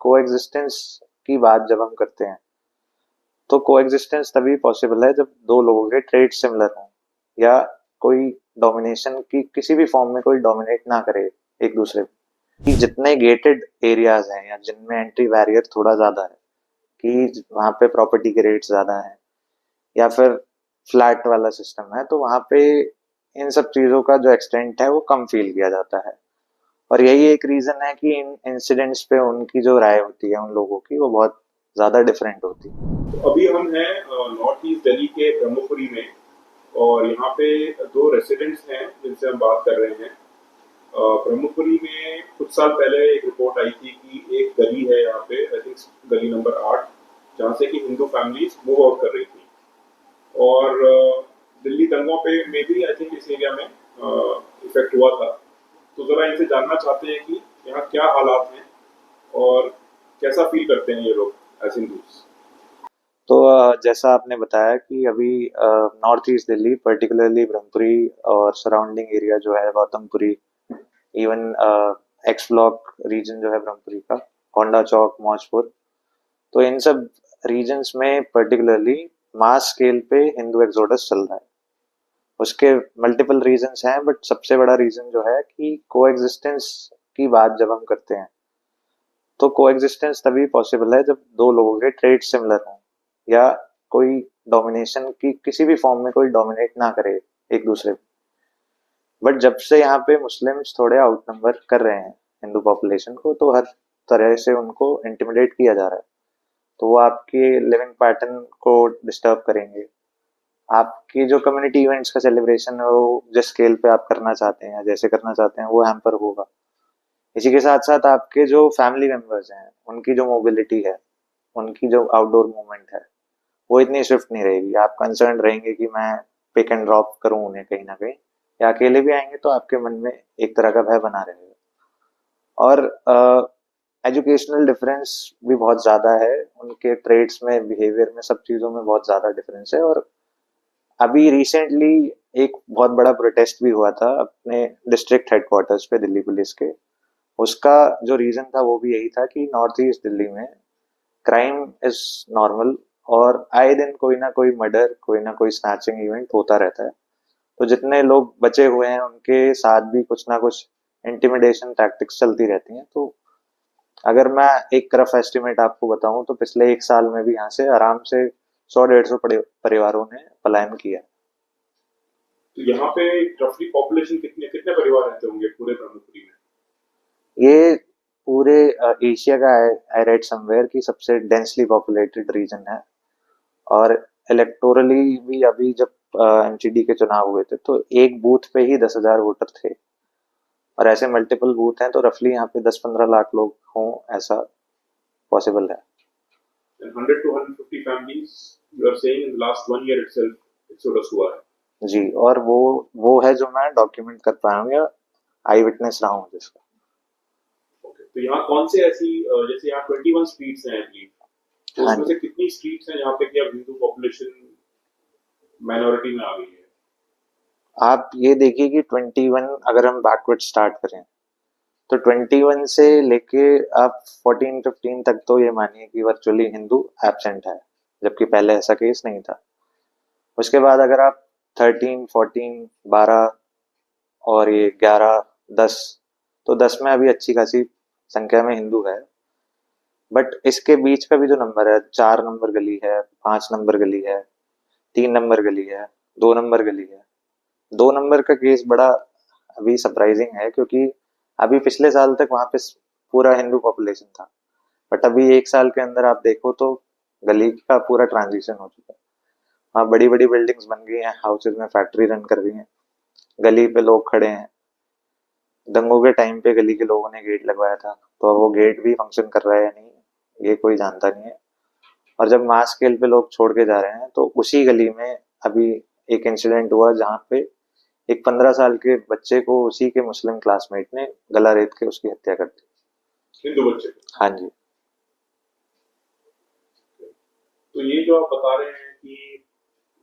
Coexistence की बात जब हम करते हैं तो कोएग्जिस्टेंस तभी पॉसिबल है जब दो लोगों के ट्रेड सिमिलर हों या कोई डोमिनेशन की किसी भी फॉर्म में कोई डोमिनेट ना करे एक दूसरे पे। कि जितने गेटेड एरियाज हैं या जिनमें एंट्री बैरियर थोड़ा ज्यादा है कि वहां पे प्रॉपर्टी के रेट ज्यादा है या फिर फ्लैट वाला सिस्टम है तो वहां पे इन सब चीजों का जो एक्सटेंट है वो कम फील किया जाता है। और यही एक रीजन है कि इन इंसिडेंट्स पे उनकी जो राय होती है उन लोगों की वो बहुत ज्यादा डिफरेंट होती है। तो अभी हम हैं नॉर्थ ईस्ट दिल्ली के ब्रह्मपुरी में। और यहाँ पे दो रेसिडेंट्स हैं जिनसे हम बात कर रहे हैं। ब्रह्मपुरी में कुछ साल पहले एक रिपोर्ट आई थी कि एक गली है यहाँ पे, आई थिंक गली नंबर 8, जहाँ से कि हिंदू फैमिलीज मूव आउट कर रही थी। और दिल्ली दंगों पे में भी आई थिंक इस एरिया में इफेक्ट हुआ था। तो ज़रा इनसे जानना चाहते हैं कि यहाँ क्या हालात हैं और कैसा फील करते हैं ये लोग एज हिंदूज। तो जैसा आपने बताया कि अभी north east Delhi particularly Brahmpuri और सराउंडिंग एरिया जो है Gautampuri, even X block region जो है ब्रह्मपुरी का, कोंडा चौक, मौजपुर, तो इन सब रीजन्स में पर्टिकुलरली मास स्केल पे हिंदू एक्सोडस चल रहा है। उसके मल्टीपल रीजंस हैं बट सबसे बड़ा रीजन जो है कि कोएग्जिस्टेंस की बात जब हम करते हैं तो कोएग्जिस्टेंस तभी पॉसिबल है जब दो लोगों के ट्रेड सिमिलर हों या कोई डोमिनेशन की किसी भी फॉर्म में कोई डोमिनेट ना करे एक दूसरे पे। बट जब से यहाँ पे मुस्लिम्स थोड़े आउटनंबर कर रहे हैं हिंदू पॉपुलेशन को तो हर तरह से उनको इंटिमिडेट किया जा रहा है। तो वो आपके लिविंग पैटर्न को डिस्टर्ब करेंगे, आपकी जो कम्युनिटी इवेंट्स का सेलिब्रेशन है वो जिस स्केल पे आप करना चाहते हैं या जैसे करना चाहते हैं वो हैम्पर होगा। इसी के साथ साथ आपके जो फैमिली मेंबर्स हैं उनकी जो मोबिलिटी है, उनकी जो आउटडोर मूवमेंट है वो इतनी स्विफ्ट नहीं रहेगी। आप कंसर्न रहेंगे कि मैं पिक एंड ड्रॉप करूं उन्हें कहीं ना कहीं, या अकेले भी आएंगे तो आपके मन में एक तरह का भय बना रहेगा। और एजुकेशनल डिफरेंस भी बहुत ज़्यादा है, उनके ट्रेड्स में, बिहेवियर में, सब चीज़ों में बहुत ज़्यादा डिफरेंस है। और अभी रिसेंटली एक बहुत बड़ा प्रोटेस्ट भी हुआ था अपने डिस्ट्रिक्ट हेडक्वार्टर्स पे दिल्ली पुलिस के। उसका जो रीजन था वो भी यही था कि नॉर्थ ईस्ट दिल्ली में क्राइम इज नॉर्मल और आए दिन कोई ना कोई मर्डर, कोई ना कोई स्नैचिंग इवेंट होता रहता है। तो जितने लोग बचे हुए हैं उनके साथ भी कुछ ना कुछ इंटिमिडेशन टैक्टिक्स चलती रहती हैं। तो अगर मैं एक रफ एस्टिमेट आपको बताऊं तो पिछले एक साल में भी यहाँ से आराम से 100-150 परिवारों ने पलायन किया। तो यहाँ पे रफली पॉपुलेशन कितने कितने परिवार रहते होंगे पूरे ब्रह्मपुरी में। ये पूरे एशिया का आई रेड समवेयर की सबसे डेंसली पॉपुलेटेड रीजन है। और इलेक्टोरली भी अभी जब एमसीडी के चुनाव हुए थे तो एक बूथ पे ही 10,000 वोटर थे। और ऐसे मल्टीपल बूथ हैं तो रफली यहाँ पे 10-15 लाख लोग हों ऐसा पॉसिबल है। And 100 to 150 families you are saying in the last 1 year itself exodus हुआ है। जी, और वो है जो मैं डॉक्यूमेंट कर पाया हूँ या आई विटनेस रहा हूँ जिसका। तो यहाँ कौन से ऐसी जैसे यहाँ 21 स्ट्रीट्स हैं अभी, तो हाँ उसमें जी, से कितनी स्ट्रीट्स हैं जहाँ पे कि अब हिंदू पॉपुलेशन माइनॉरिटी में आ गई है। आप ये देखिए कि 21 अगर हम बैकवर्ड स्टार्ट करें तो 21 से लेके आप 14-15 तक तो ये मानिए कि वर्चुअली हिंदू एब्सेंट है, जबकि पहले ऐसा केस नहीं था। उसके बाद अगर आप 13, 14, 12 और ये 11, 10, तो 10 में अभी अच्छी खासी संख्या में हिंदू है। बट इसके बीच का भी जो नंबर है, 4 नंबर गली है, 5 नंबर गली है, 3 नंबर गली है, 2 नंबर गली है। 2 नंबर का केस बड़ा अभी सरप्राइजिंग है क्योंकि अभी पिछले साल तक वहां पे पूरा हिंदू पॉपुलेशन था। बट अभी एक साल के अंदर आप देखो तो गली का पूरा ट्रांजिशन हो चुका है। वहाँ बड़ी बड़ी बिल्डिंग्स बन गई हैं, हाउसेज में फैक्ट्री रन कर रही हैं, गली पे लोग खड़े हैं। दंगों के टाइम पे गली के लोगों ने गेट लगवाया था तो अब वो गेट भी फंक्शन कर रहा है या नहीं ये कोई जानता नहीं है। और जब मास स्केल पे लोग छोड़ के जा रहे हैं तो उसी गली में अभी एक इंसिडेंट हुआ जहाँ पे एक 15 साल के बच्चे को उसी के मुस्लिम क्लासमेट ने गला रेत के उसकी हत्या कर दी। हिंदू बच्चे। हाँ जी। तो ये जो आप बता रहे हैं कि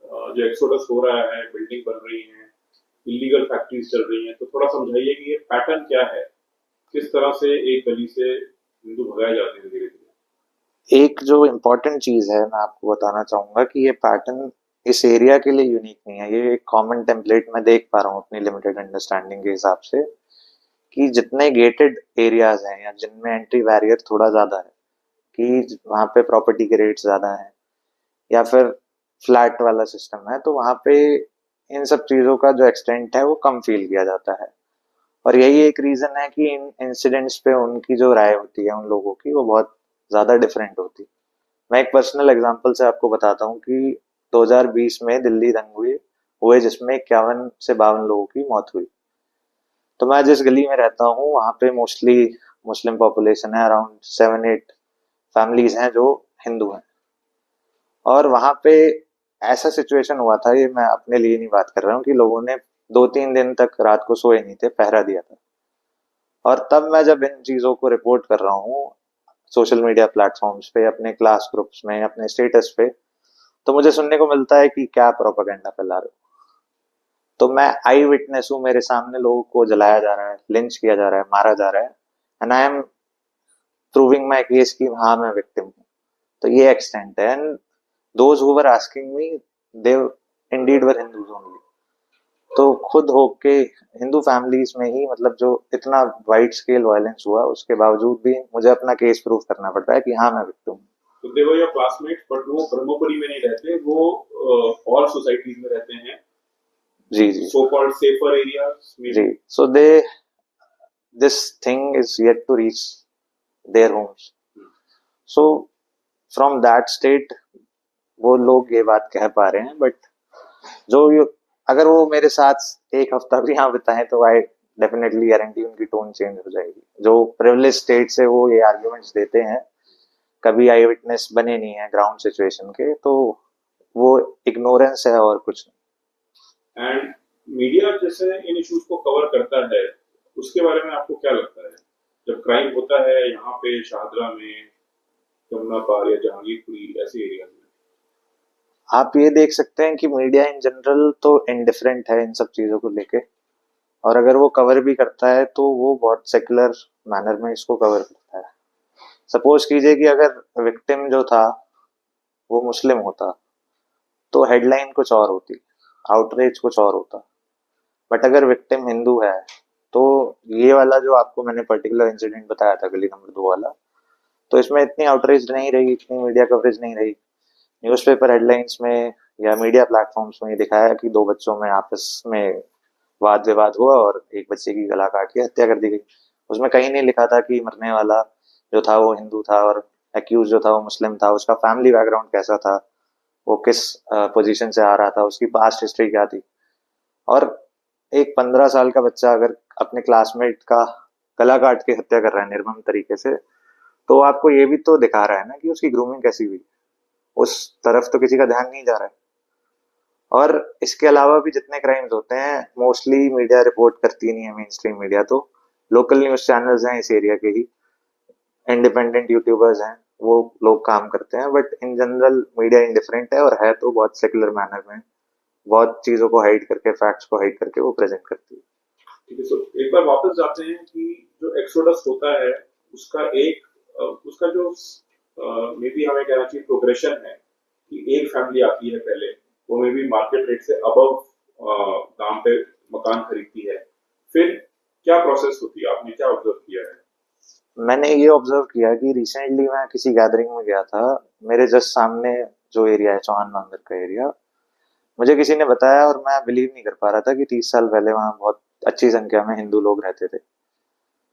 जो एक्सोडस हो रहा है, बिल्डिंग बन रही है, इलीगल फैक्ट्रीज चल रही हैं, तो थोड़ा समझाइए कि ये पैटर्न क्या है, किस तरह से एक गली से हिंदू भगाए जाते हैं धीरे धीरे। एक जो इम्पोर्टेंट चीज है मैं आपको बताना चाहूंगा कि ये पैटर्न इस एरिया के लिए यूनिक नहीं है, ये एक कॉमन टेम्पलेट मैं देख पा रहा हूँ अपनी लिमिटेड अंडरस्टैंडिंग के हिसाब से, कि जितने गेटेड एरियाज हैं या जिनमें एंट्री बैरियर थोड़ा ज्यादा है, कि वहाँ पे प्रॉपर्टी के रेट ज्यादा हैं या फिर फ्लैट वाला सिस्टम है, तो वहाँ पे इन सब चीजों का जो एक्सटेंट है वो कम फील किया जाता है। और यही एक रीजन है कि इन इंसिडेंट्स पे उनकी जो राय होती है उन लोगों की वो बहुत ज्यादा डिफरेंट होती है। मैं एक पर्सनल एग्जांपल से आपको बताता हूँ कि 2020 में दिल्ली दंगे हुए हुए जिसमें 51 से 52 लोगों की मौत हुई। तो मैं जिस गली में रहता हूँ वहाँ पे मोस्टली मुस्लिम पॉपुलेशन है, अराउंड 7-8 फैमिलीज हैं जो हिंदू हैं। और वहाँ पे ऐसा सिचुएशन हुआ था, ये मैं अपने लिए नहीं बात कर रहा हूँ, कि लोगों ने 2-3 दिन तक रात को सोए नहीं थे, पहरा दिया था। और तब मैं जब इन चीज़ों को रिपोर्ट कर रहा हूँ सोशल मीडिया प्लेटफॉर्म्स पे, अपने क्लास ग्रुप्स में, अपने स्टेटस पे, तो मुझे सुनने को मिलता है कि क्या प्रोपागेंडा फैला रहे हो। तो मैं आई विटनेस हूँ, मेरे सामने लोगों को जलाया जा रहा है, लिंच किया जा रहा है, मारा जा रहा है, and I am proving my case कि हाँ मैं विक्टिम हूँ। तो ये एक्सटेंट है, and those who were asking me they Indeed were Hindus only. तो खुद होके हिंदू फैमिलीज में ही, मतलब जो इतना वाइड स्केल वायलेंस हुआ उसके बावजूद भी मुझे अपना केस प्रूव करना पड़ रहा है कि हाँ मैं विक्टिम हूँ। तो दे वर योर क्लासमेट्स, बट वो ब्रह्मपुरी में नहीं रहते, वो और सोसाइटीज में रहते हैं, जी जी सो कॉल्ड सेफर एरियाज में जी। भी। So they this thing is yet to reach their homes. So from that state वो लोग ये बात कह पा रहे हैं, बट जो अगर वो मेरे साथ एक हफ्ता भी यहाँ बिताए तो आई डेफिनेटली गारंटी उनकी टोन चेंज हो जाएगी। जो प्रिविलेज स्टेट से वो ये आर्ग्यूमेंट्स देते हैं, कभी आई विटनेस बने नहीं है ग्राउंड सिचुएशन के, तो वो इग्नोरेंस है और कुछ एंड मीडिया जैसे इन इश्यूज को कवर करता है, उसके बारे में आपको क्या लगता है? जब क्राइम होता है यहाँ पे शाहदरा में, जमुना पार या जहांगीरपुरी ऐसे एरिया में। नहीं। आप ये देख सकते हैं कि मीडिया इन जनरल तो इनडिफरेंट है इन सब चीजों को लेके, और अगर वो कवर भी करता है तो वो बहुत सेकुलर मैनर में इसको कवर करता है। सपोज कीजिए कि अगर विक्टिम जो था वो मुस्लिम होता तो हेडलाइन कुछ और होती, आउटरीच कुछ और होता। बट अगर विक्टिम हिंदू है तो ये वाला जो आपको मैंने पर्टिकुलर इंसिडेंट बताया था गली नंबर 2 वाला, तो इसमें इतनी आउटरीच नहीं रही, इतनी मीडिया कवरेज नहीं रही। न्यूज़पेपर हेडलाइंस में या मीडिया प्लेटफॉर्म्स में ये दिखाया कि दो बच्चों में आपस में वाद विवाद हुआ और एक बच्चे की गला काट के हत्या कर दी गई। उसमें कहीं नहीं लिखा था कि मरने वाला जो था वो हिंदू था और एक्यूज जो था वो मुस्लिम था, उसका फैमिली बैकग्राउंड कैसा था, वो किस पोजीशन से आ रहा था, उसकी पास्ट हिस्ट्री क्या थी। और एक 15 साल का बच्चा अगर अपने क्लासमेट का गला काट के हत्या कर रहा है निर्मम तरीके से, तो आपको ये भी तो दिखा रहा है ना कि उसकी ग्रूमिंग कैसी हुई। उस तरफ तो किसी का ध्यान नहीं जा रहा है। और इसके अलावा भी जितने क्राइम्स होते हैं मोस्टली मीडिया रिपोर्ट करती नहीं है, मेन स्ट्रीम मीडिया तो लोकल न्यूज चैनल्स हैं इस एरिया के ही, इंडिपेंडेंट यूट्यूबर्स हैं, वो लोग काम करते हैं। But in general media indifferent है, और है तो बहुत सेकुलर मैनर में, बहुत चीजों को हाइड करके, फैक्ट्स को हाइड करके वो प्रेजेंट करती है। ठीक है, सो एक बार वापस जाते हैं कि जो एक्सोडस होता है उसका एक उसका जो मे बी हमें कहना चाहिए प्रोग्रेशन है, कि एक फैमिली आती है पहले, वो मे बी मार्केट रेट से अबव दाम पे मकान खरीदती है, फिर क्या प्रोसेस होती है, आपने क्या ऑब्जर्व किया है? मैंने ये ऑब्जर्व किया कि रिसेंटली मैं किसी गैदरिंग में गया था, मेरे जस्ट सामने जो एरिया है चौहान बांगर का एरिया, मुझे किसी ने बताया और मैं बिलीव नहीं कर पा रहा था कि 30 साल पहले वहाँ बहुत अच्छी संख्या में हिंदू लोग रहते थे।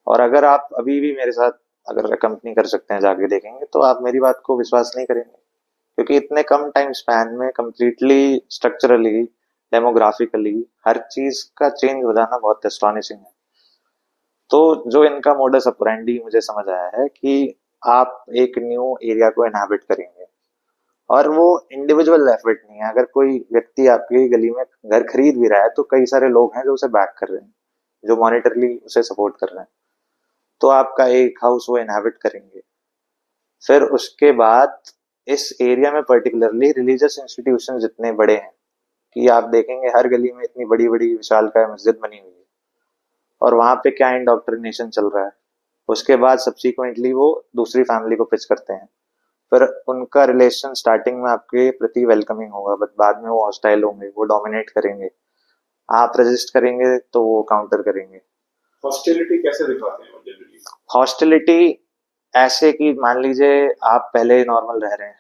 और अगर आप अभी भी मेरे साथ अगर कंपनी कर सकते हैं जाके देखेंगे तो आप मेरी बात को विश्वास नहीं करेंगे, क्योंकि इतने कम टाइम स्पैन में कम्प्लीटली स्ट्रक्चरली डेमोग्राफिकली हर चीज का चेंज हो जाना बहुत एस्टॉनिशिंग है। तो जो इनका मोडस ऑपरेंडी मुझे समझ आया है कि आप एक न्यू एरिया को इनहैबिट करेंगे, और वो इंडिविजुअल एफर्ट नहीं है। अगर कोई व्यक्ति आपकी गली में घर खरीद भी रहा है तो कई सारे लोग हैं जो उसे बैक कर रहे हैं, जो मॉनिटरली उसे सपोर्ट कर रहे हैं। तो आपका एक हाउस वो इनहैबिट करेंगे। फिर उसके बाद इस एरिया में पर्टिकुलरली रिलीजियस इंस्टीट्यूशन जितने बड़े हैं, कि आप देखेंगे हर गली में इतनी बड़ी बड़ी विशालकाय मस्जिद बनी हुई है, और वहां पे क्या इंडोक्ट्रिनेशन चल रहा है, उसके बाद सब्सिक्वेंटली वो दूसरी फैमिली को पिच करते हैं। फिर उनका रिलेशन स्टार्टिंग में आपके प्रति वेलकमिंग होगा, बट बाद में वो हॉस्टाइल होंगे, वो डोमिनेट करेंगे। आप रजिस्ट करेंगे तो वो काउंटर करेंगे। हॉस्टिलिटी कैसे दिखाते हैं जनरली? हॉस्टिलिटी ऐसे कि मान लीजिए आप पहले नॉर्मल रह रहे हैं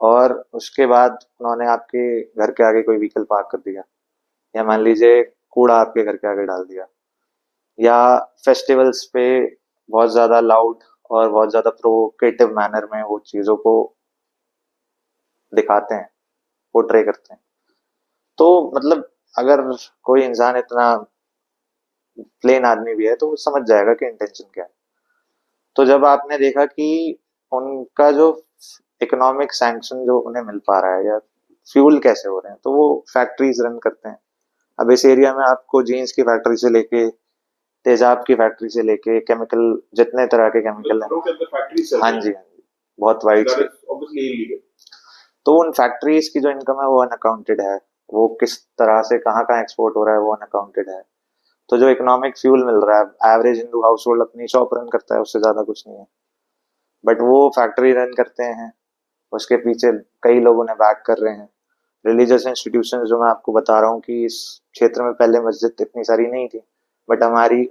और उसके बाद उन्होंने आपके घर के आगे कोई व्हीकल पार्क कर दिया, या मान लीजिए कूड़ा आपके घर के आगे डाल दिया, या फेस्टिवल्स पे बहुत ज़्यादा लाउड और बहुत ज़्यादा प्रोवोकेटिव मैनर में वो चीज़ों को दिखाते हैं, पोर्ट्रे करते हैं। तो मतलब अगर कोई इंसान इतना प्लेन आदमी भी है तो वो समझ जाएगा कि इंटेंशन क्या है। तो जब आपने देखा कि उनका जो इकोनॉमिक सैंक्शन जो उन्हें मिल पा रहा है या फ्यूल कैसे हो रहे हैं, तो वो फैक्ट्रीज रन करते हैं। अब इस एरिया में आपको जीन्स की फैक्ट्री से लेके तेजाब की फैक्ट्री से लेके केमिकल, जितने तरह के केमिकल हैं। घरों के अंदर फैक्ट्रीज चल हाँ रही जी, हैं, हाँ जी, बहुत वाइड दैट से। Is obviously illegal. तो उन फैक्ट्रीज की जो इनकम है वो अनअकाउंटेड है, वो किस तरह से कहाँ कहाँ एक्सपोर्ट हो रहा है वो अनअकाउंटेड है। तो जो इकोनॉमिक फ्यूल मिल रहा है, एवरेज हिंदू हाउस होल्ड अपनी शॉप रन करता है, उससे ज्यादा कुछ नहीं है, बट वो फैक्ट्री रन करते हैं, उसके पीछे कई लोग उन्हें बैक कर रहे हैं। रिलीजियस इंस्टीट्यूशन जो मैं आपको बता रहा हूँ कि इस क्षेत्र में पहले मस्जिद इतनी सारी नहीं थी, बट हमारी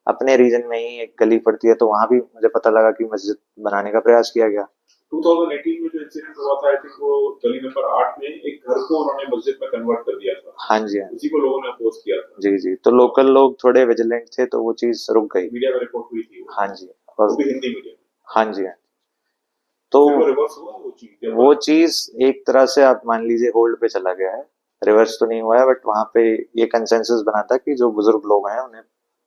अपने रीजन में ही एक गली पड़ती है, तो वहां भी मुझे पता लगा कि मस्जिद बनाने का प्रयास किया गया। 2018 में जो इंसिडेंट हुआ था, आई थिंक वो गली नंबर 8 में एक घर को उन्होंने मस्जिद में कन्वर्ट कर दिया था। हाँ जी, हाँ उसी को लोगों ने अपोज किया था। जी, जी, तो लोकल लोग थोड़े विजिलेंट थे तो वो चीज रुक गई। मीडिया में रिपोर्ट हुई थी वो हाँ जी। वो और भी हिंदी मीडिया में। हाँ जी, हाँ, तो फिर वो तो रिवर्स हुआ वो चीज या वो चीज एक तरह से आप मान लीजिए होल्ड पे चला गया है। रिवर्स तो नहीं हुआ है, बट वहां पे ये कंसेंसस बना था कि जो बुजुर्ग लोग हैं उन्हें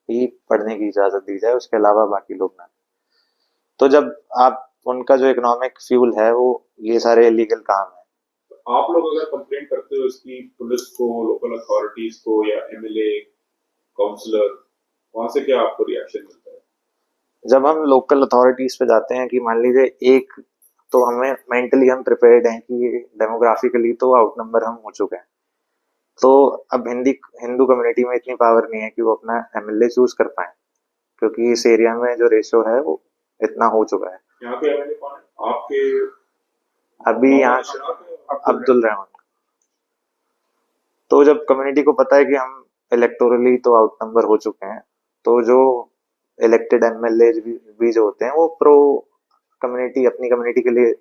ही पढ़ने की इजाजत दी जाए, उसके अलावा बाकी लोग ना। तो जब आप उनका जो इकोनॉमिक फ्यूल है वो ये सारे इलीगल काम है। आप लोग अगर कंप्लेंट करते हो इसकी पुलिस को, लोकल अथॉरिटीज को या एमएलए, काउंसलर, वहां से क्या आपको रिएक्शन मिलता है? जब हम लोकल अथॉरिटीज पे जाते हैं कि मान लीजिए एक, तो हमें मेंटली हम प्रिपेयर्ड हैं कि डेमोग्राफिकली तो आउट नंबर हम हो चुके हैं। तो अब हिंदी हिंदू कम्युनिटी में इतनी पावर नहीं है कि वो अपना एमएलए चूज कर पाए, क्योंकि इस एरिया में जो रेशियो है वो इतना हो चुका है। यहाँ पे एमएलए कौन है आपके? अभी मोहम्मद यहाँ अशरफ है, अब्दुल रहमान। अब्दुल रहमान। तो जब कम्युनिटी को पता है कि हम इलेक्टोरली तो आउट नंबर हो चुके हैं, तो जो इलेक्टेड एमएलए भी जो होते हैं वो प्रो कम्युनिटी, अपनी कम्युनिटी के लिए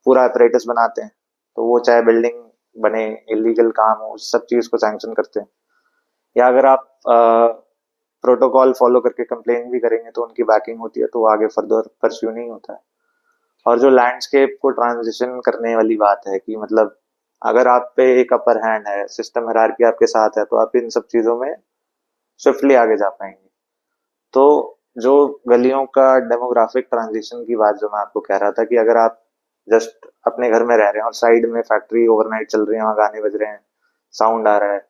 पूरा अपरेटस बनाते हैं। तो वो चाहे बिल्डिंग बने, इलीगल काम हो, उस सब चीज को सैंक्शन करते हैं। या अगर आप प्रोटोकॉल फॉलो करके कंप्लेन भी करेंगे तो उनकी बैकिंग होती है, तो वो आगे फर्दर परस्यू नहीं होता है। और जो लैंडस्केप को ट्रांजिशन करने वाली बात है कि मतलब अगर आप पे एक अपर हैंड है, सिस्टम हायरार्की आपके साथ है, तो आप इन सब चीजों में स्विफ्टली आगे जा पाएंगे। तो जो गलियों का डेमोग्राफिक ट्रांजिशन की बात जो मैं आपको कह रहा था कि अगर आप जस्ट अपने घर में रह रहे हैं और साइड में फैक्ट्री ओवरनाइट चल रही है, वहां गाने बज रहे हैं, साउंड आ रहा है।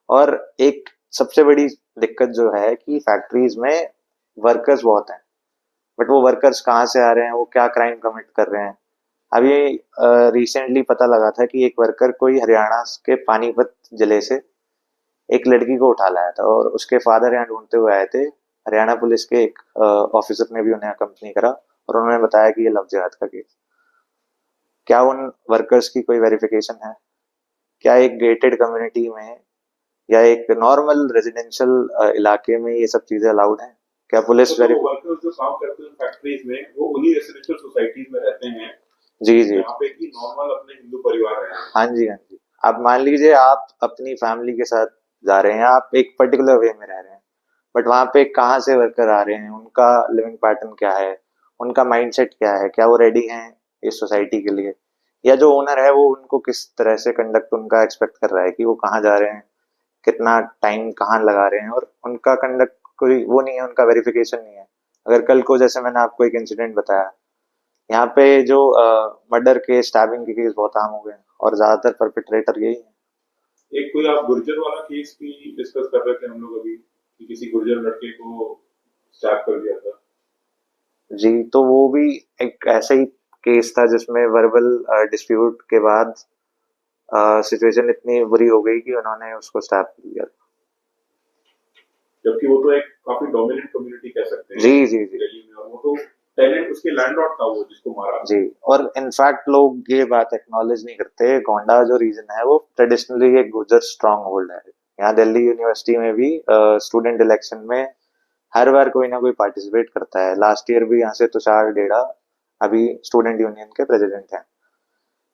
और एक सबसे बड़ी दिक्कत जो है कि फैक्ट्रीज में वर्कर्स बहुत हैं, बट वो वर्कर्स कहाँ से आ रहे हैं, वो क्या क्राइम कमिट कर रहे हैं। अभी रिसेंटली पता लगा था कि एक वर्कर कोई हरियाणा के पानीपत जिले से एक लड़की को उठा लाया था, और उसके फादर यहाँ ढूंढते हुए आए थे। हरियाणा पुलिस के एक ऑफिसर ने भी उन्हें अकम्पनी करा और उन्होंने बताया कि ये लव जिहाद का केस। क्या उन वर्कर्स की कोई वेरिफिकेशन है? क्या एक गेटेड कम्युनिटी में या एक नॉर्मल रेजिडेंशियल इलाके में ये सब चीजें अलाउड हैं? क्या पुलिस तो वो वेरिफिकेशन? वर्कर्स जो काम करते हैं फैक्ट्रीज में, वो उन्हीं रेसिडेंशियल सोसाइटीज में रहते हैं जी, जी, जहाँ पे कि नॉर्मल अपने हिंदू परिवार रहे हैं। हाँ जी, हाँ जी। आप मान लीजिए आप अपनी फैमिली के साथ जा रहे हैं, आप एक पर्टिकुलर वे में रह रहे हैं, बट वहां पे कहाँ से वर्कर आ रहे हैं, उनका लिविंग पैटर्न क्या है, उनका माइंडसेट क्या है, क्या वो रेडी हैं इस सोसाइटी के लिए, या जो ओनर है वो उनको किस तरह से कंडक्ट उनका एक्सपेक्ट कर रहा है कि वो कहाँ जा रहे हैं, कितना टाइम कहाँ लगा रहे हैं, और उनका कंडक्ट कोई वो नहीं है, उनका वेरिफिकेशन नहीं है। अगर कल को जैसे मैंने आपको एक इंसिडेंट बताया, यहाँ पे जो मर्डर केस, स्टैबिंग के केस बहुत आम हो गए हैं और ज्यादातर परपिट्रेटर यही है। एक कोई आप गुर्जर वाला केस भी डिस्कस कर रहे थे हम लोग अभी, कि किसी गुर्जर लड़के को स्टैप कर दिया था। जी, तो वो भी एक ऐसा ही केस था जिसमें वर्बल डिस्प्यूट के बाद सिचुएशन इतनी बुरी हो गई कि उन्होंने उसको स्टैप कर दिया। जबकि वो तो एक काफी डोमिनेंट कम्युनिटी कह सकते हैं जी जी जी दिल्ली में, और वो तो टैलेंट उसके लैंडलॉर्ड था वो जिसको मारा। जी। और इनफैक्ट लोग ये बात एक्नॉलेज नहीं करते, गोंडा जो रीजन है वो ट्रेडिशनली एक गुर्जर स्ट्रांग होल्ड है। यहाँ दिल्ली यूनिवर्सिटी में भी स्टूडेंट इलेक्शन में हर बार कोई ना कोई पार्टिसिपेट करता है। लास्ट ईयर भी यहाँ से तुषार डेड़ा अभी स्टूडेंट यूनियन के प्रेसिडेंट हैं।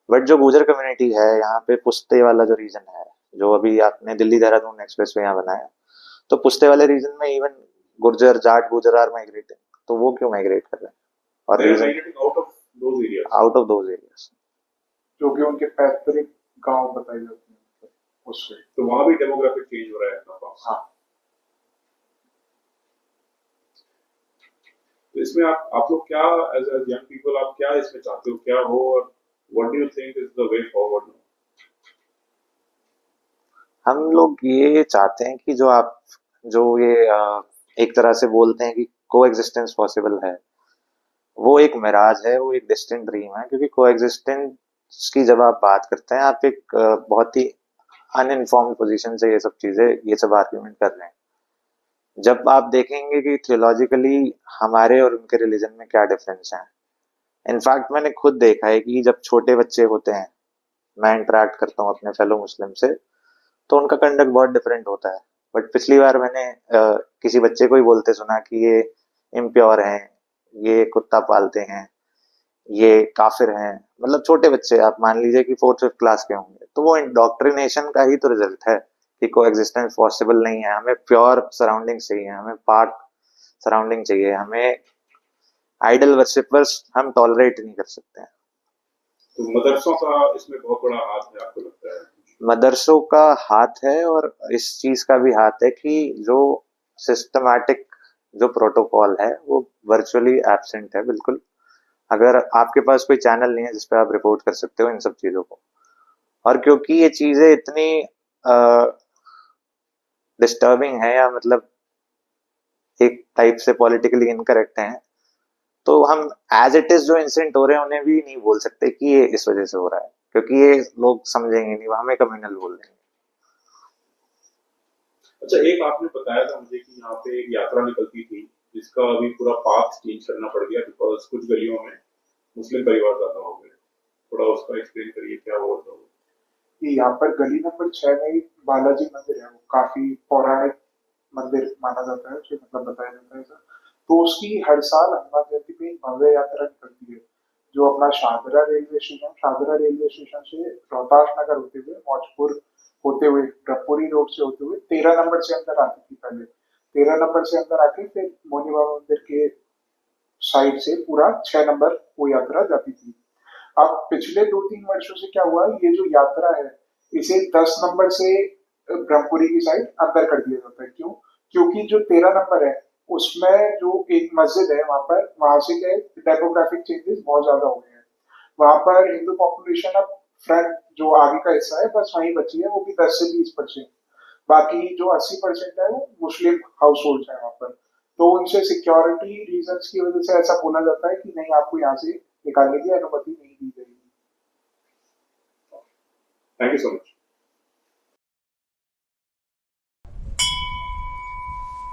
बट जो गुर्जर कम्युनिटी है यहाँ पे, पुश्ते वाला जो रीजन है, जो अभी आपने दिल्ली देहरादून एक्सप्रेस वे यहाँ बनाया, तो पुश्ते वाले रीजन में even Gurjar Jat Gurjar are migrating. तो वो क्यों माइग्रेट कर रहे हैं? और they are region migrating out of those areas, out of those areas. जो कि उनके पैतृक गांव बताए जाते हैं उससे। तो वहां भी डेमोग्राफिक चेंज हो रहा है अपना पास। हाँ, तो इसमें आप लोग क्या एज यंग पीपल आप क्या इसमें चाहते हो, क्या हो, और what do you think is the way forward? हम लोग ये चाहते हैं कि जो ये एक तरह से बोलते हैं कि को एग्जिस्टेंस पॉसिबल है, वो एक मिराज है, वो एक डिस्टेंट ड्रीम है। क्योंकि को एग्जिस्टेंस की जब आप बात करते हैं, आप एक बहुत ही अनइन्फॉर्म्ड पोजीशन से ये सब आर्ग्यूमेंट कर रहे हैं। जब आप देखेंगे कि थियोलॉजिकली हमारे और उनके रिलीजन में क्या डिफरेंस है। इनफैक्ट मैंने खुद देखा है कि जब छोटे बच्चे होते हैं, मैं इंटरेक्ट करता हूँ अपने फेलो मुस्लिम से, तो उनका कंडक्ट बहुत डिफरेंट होता है। बट पिछली बार मैंने किसी बच्चे को ही बोलते सुना कि ये इम्प्योर हैं, ये कुत्ता पालते हैं, ये काफिर हैं। मतलब छोटे बच्चे, आप मान लीजिए कि फोर्थ फिफ्थ क्लास के होंगे। तो वो इंडोक्ट्रिनेशन का ही तो रिजल्ट है कि को एग्जिस्टेंस पॉसिबल नहीं है। हमें प्योर सराउंडिंग चाहिए, हमें पार्क सराउंडिंग चाहिए, हमें आइडल वर्शिपर्स हम टॉलरेट नहीं कर सकते हैं। तो मदरसों का इसमें बहुत बड़ा हाथ है आपको लगता है? मदरसों का हाथ है, और इस चीज का भी हाथ है कि जो सिस्टमैटिक जो प्रोटोकॉल है वो वर्चुअली एब्सेंट है बिल्कुल। अगर आपके पास कोई चैनल नहीं है जिस पे आप रिपोर्ट कर सकते हो इन सब चीजों को, और क्योंकि ये चीजें इतनी डिस्टर्बिंग है, या मतलब एक टाइप से पॉलिटिकली इनकरेक्ट हैं, तो हम एज इट इज जो इंसिडेंट हो रहे हैं उन्हें भी नहीं बोल सकते कि ये इस वजह से हो रहा है, क्योंकि ये लोग समझेंगे नहीं, हमें कम्युनल बोल देंगे। अच्छा, एक आपने बताया था मुझे कि यहाँ पे एक यात्रा निकलती थी जिसका अभी पूरा पाथ चेंज करना पड़ गया बिकॉज कुछ गलियों में मुस्लिम परिवार ज्यादा हो गए। थोड़ा उसका एक्सप्लेन करिए क्या हुआ था वो। कि यहाँ पर गली नंबर 6 में एक बालाजी मंदिर है, वो काफी पौराणिक मंदिर माना जाता है, उसे मतलब बताया जाता है ऐसा। तो उसकी हर साल हनुमान जयंती पे एक भव्य यात्रा निकलती है, जो अपना शाहदरा रेलवे स्टेशन से रोहतास नगर होते हुए, मौजपुर होते हुए, ब्रह्मपुरी रोड से होते हुए 13 नंबर से अंदर आती थी पहले। 13 नंबर से अंदर आके फिर मोनी बाबा मंदिर के साइड से पूरा 6 नंबर वो यात्रा जाती थी। अब पिछले 2-3 वर्षों से क्या हुआ, ये जो यात्रा है इसे 10 नंबर से ब्रह्मपुरी की साइड अंदर कर दिया जाता है। क्यों? क्योंकि जो 13 नंबर है उसमें जो एक मस्जिद है वहां पर, वहां से क्या है, डेमोग्राफिक चेंजेस बहुत ज्यादा हो गए हैं। वहां पर हिंदू पॉपुलेशन अब फ्रंट जो आगे का हिस्सा है बस वहीं बची है, वो भी 10 से 20%। बाकी जो 80% है वो मुस्लिम हाउस होल्ड है वहां पर। तो उनसे सिक्योरिटी रीजंस की वजह से ऐसा बोला जाता है कि नहीं, आपको यहाँ से निकालने की अनुमति नहीं दी जाएगी। Thank you so much.